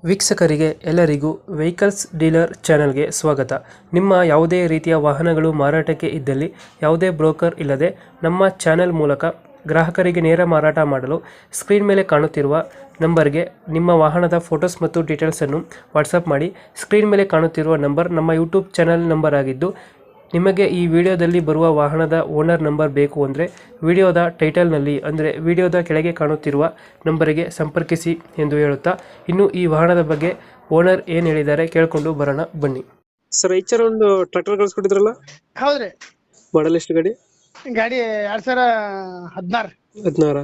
ವೀಕ್ಷಕರಿಗೆ ಎಲ್ಲರಿಗೂ vehicles dealer ಚಾನೆಲ್ಗೆ ಸ್ವಾಗತ. ನಿಮ್ಮ ಯಾವುದೇ ರೀತಿಯ ವಾಹನಗಳು ಮಾರಾಟಕ್ಕೆ ಇದ್ದಲ್ಲಿ ಯಾವುದೇ ಬ್ರೋಕರ್ ಇಲ್ಲದೆ ನಮ್ಮ ಚಾನೆಲ್ ಮೂಲಕ ಗ್ರಾಹಕರಿಗೆ ನೇರ ಮಾರಾಟ ಮಾಡಲು ಸ್ಕ್ರೀನ್ ಮೇಲೆ ಕಾಣುತ್ತಿರುವ ನಂಬರ್ಗೆ ನಿಮ್ಮ ವಾಹನದ ಫೋಟೋಸ್ ಮತ್ತು ಡೀಟೇಲ್ಸನ್ನು ವಾಟ್ಸಪ್ ಮಾಡಿ. ಸ್ಕ್ರೀನ್ ಮೇಲೆ ಕಾಣುತ್ತಿರುವ ನಂಬರ್ ನಮ್ಮ ಯೂಟ್ಯೂಬ್ ಚಾನೆಲ್ ನಂಬರ್ ಆಗಿದ್ದು, ನಿಮಗೆ ಈ ವಿಡಿಯೋದಲ್ಲಿ ಬರುವ ವಾಹನದ ಓನರ್ ನಂಬರ್ ಬೇಕು ಅಂದರೆ ವಿಡಿಯೋದ ಟೈಟಲ್ನಲ್ಲಿ ಅಂದರೆ ವಿಡಿಯೋದ ಕೆಳಗೆ ಕಾಣುತ್ತಿರುವ ನಂಬರಿಗೆ ಸಂಪರ್ಕಿಸಿ ಎಂದು ಹೇಳುತ್ತಾ, ಇನ್ನು ಈ ವಾಹನದ ಬಗ್ಗೆ ಓನರ್ ಏನು ಹೇಳಿದ್ದಾರೆ ಕೇಳಿಕೊಂಡು ಬರೋಣ ಬನ್ನಿ. ಸರ್, ಐಚರ್ ಒಂದು ಟ್ರ್ಯಾಕ್ಟರ್ ಕಳಿಸ್ಕೊಟ್ಟಿದ್ರಲ್ಲ, ಹೌದ್ರಿ. ಮಾಡಲ್ ಎಷ್ಟು ಗಾಡಿ? ಗಾಡಿ 2016. 16.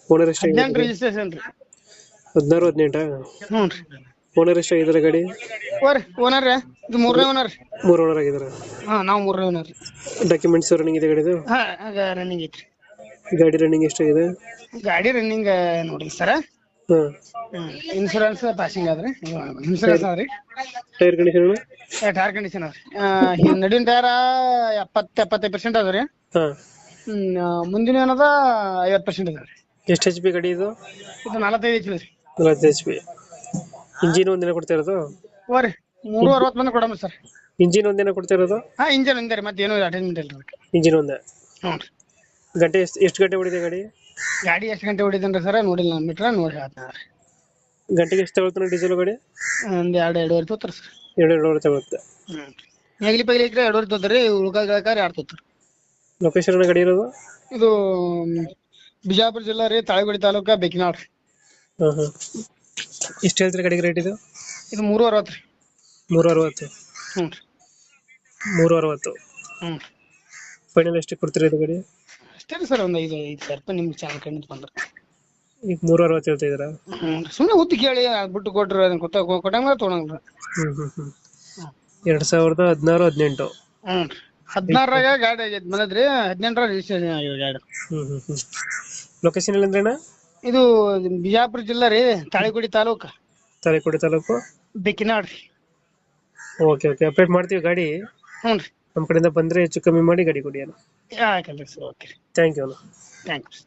ಓನರ್ ಎಷ್ಟು? 18 ರಿಜಿಸ್ಟ್ರೇಷನ್ ರೀ. 16 18. ಹ್ಞೂ ರೀ. ಓನರ್ ಎಷ್ಟಾಗಿದ್ದಾರೆ ಗಾಡಿ? ಓನರ್ ಇದು ಮೂರನೇ ಓನರ್. 3 ಓನರ್ ಆಗಿದ್ದಾರೆ. ನಾವು ಮೂರನೇ ಓನರ್. ಡಾಕ್ಯುಮೆಂಟ್ಸ್ ರನ್ನಿಂಗ್ ಇದೆ ಗಾಡಿದು? ರನ್ನಿಂಗ್ ಐತ್ರಿ. ಗಾಡಿ ರನ್ನಿಂಗ್ ಎಷ್ಟಾಗಿದೆ? ಗಾಡಿ ರನ್ನಿಂಗ್ ನೋಡ್ರಿ ಸರ, ಇನ್ಶೂರೆನ್ಸ್ ಪಾಸಿಂಗ್ ಆದ್ರಿ. ಇನ್ಶೂರೆನ್ಸ್ ಆದ್ರಿ. Tyre condition? ಟೈರ್ ಕಂಡೀಷನ್ ಆದ್ರಿ. ನಡುವಿನ ಟೈರ್ 70-75% ಅದ್ರಿ. ಮುಂದಿನ ಏನದ 50% ಅದ್ರಿ. ಎಷ್ಟು ಎಚ್ ಪಿ ಗಾಡಿ ಇದು? 45 HP ರೀ. 40 ಎಚ್ ಪಿ. ಇಂಜಿನ್ ಒಂದಿನ ಕೊಡ್ತಾ ಇರೋದು? 360 ಮಂದಿ ಕೊಡಮ್ಮ ಸರ್. ಇಂಜಿನ್ ಒಂದಿನ ಕೊಡ್ತಾ ಇರೋದು? ಇಂಜನ್ ಒಂದೇ ರೀ, ಮತ್ತೆ ಏನೋ ಅಟೆಂಡ್ಮೆಂಟ್ ಇಲ್ರಿ. ಇಂಜಿನ್ ಒಂದೇ? ಹ್ಞೂ ರೀ. ಗಂಟೆ ಎಷ್ಟು ಗಂಟೆ ಹೊಡಿದೆ ಗಾಡಿ? ಗಾಡಿ ಎಷ್ಟು ಗಂಟೆ ಹೊಡಿದೇನ್ರಿ ಸರ್? ನೋಡಿಲ್ಲ ನಾನು, ಬಿಟ್ರೆ ನೋಡಿ ಹೇಳ್ತೀನಿ. ಗಂಟೆಗೆ ಎಷ್ಟು ತಗೊಳ್ತಾನೆ ಡೀಸೆಲ್ ಗಾಡಿ? ಒಂದು 2-2.5 ತೋತಾರ ಸರ್. 2-2.5 ತಗೊಳುತ್ತೆ. ನೆಗಲಿ ಪಗಲಿ ಇದ್ರೆ 2.5 ತೋತಾರಿ, ಉಳ್ಕಾರ 2 ತೋತಾರ. ಲೊಕೇಶನ್ ಗಾಡಿ ಇರೋದು? ಇದು ಬಿಜಾಪುರ ಜಿಲ್ಲಾ ರೀ, ತಾಳಿಕೋಟಿ ತಾಲೂಕ, ಬೇಕಿನಾಳ್ ರೀ. ಎಷ್ಟು ಹೇಳ್ತೀರಿ ಗಾಡಿಗೆ ರೇಟ್ ಇದು? ಇದು 360 ರೀ. 360? ಹ್ಞೂ ರೀ. 360. ಹ್ಞೂ. ಫೈನಲ್ ಎಷ್ಟಕ್ಕೆ ಕೊಡ್ತೀರಿ ಇದು ಗಾಡಿ? ಅಷ್ಟೇ ರೀ ಸರ್, ಒಂದು 5,000 ರೂಪಾಯಿ ನಿಮ್ಗೆ ಚಾನಲ್ ಕಣ್ಣಿಂದ ಬಂದ್ರೆ. ಈಗ 360 ಹೇಳ್ತಾ ಇದ್ದೀರಾ? ಹ್ಞೂ ರೀ. ಸುಮ್ಮನೆ ಉತ್ತಿ ಕೇಳಿ ಬಿಟ್ಟು ಕೊಟ್ರಿ, ಅದನ್ನ ಕೊಟ್ಟಂಗ ತೊಗೊಳಂಗಿಲ್ಲ. 2016 18? ಹ್ಞೂ ರೀ. 16ರಾಗ ಗಾಡಿ ಆಗೈತೆ ಬಂದದ್ರಿ, 18ರ ರಿಜಿಸ್ಟ್ರೇಷನ್ ಆಗಿರೋ ಗಾಡಿ. ಲೊಕೇಶನ್ ಇಲ್ಲ ಅಂದ್ರೇನ? ಇದು ಬಿಜಾಪುರ ಜಿಲ್ಲಾ ರೀ, ತಾಳಿಕೋಟಿ ತಾಲೂಕ, ಬೇಕಿನಾಳ್ ರೀ. ಓಕೆ ಅಪ್ಡೇಟ್ ಮಾಡ್ತೀವಿ ಗಾಡಿ. ಹ್ಞೂ ರೀ. ನಮ್ಮ ಕಡೆಯಿಂದ ಬಂದ್ರೆ ಹೆಚ್ಚು ಕಮ್ಮಿ ಮಾಡಿ ಗಾಡಿ ಕೊಡಿ. ಯಾಕಲ್ರಿ sir. Okay. Thank you. Thanks.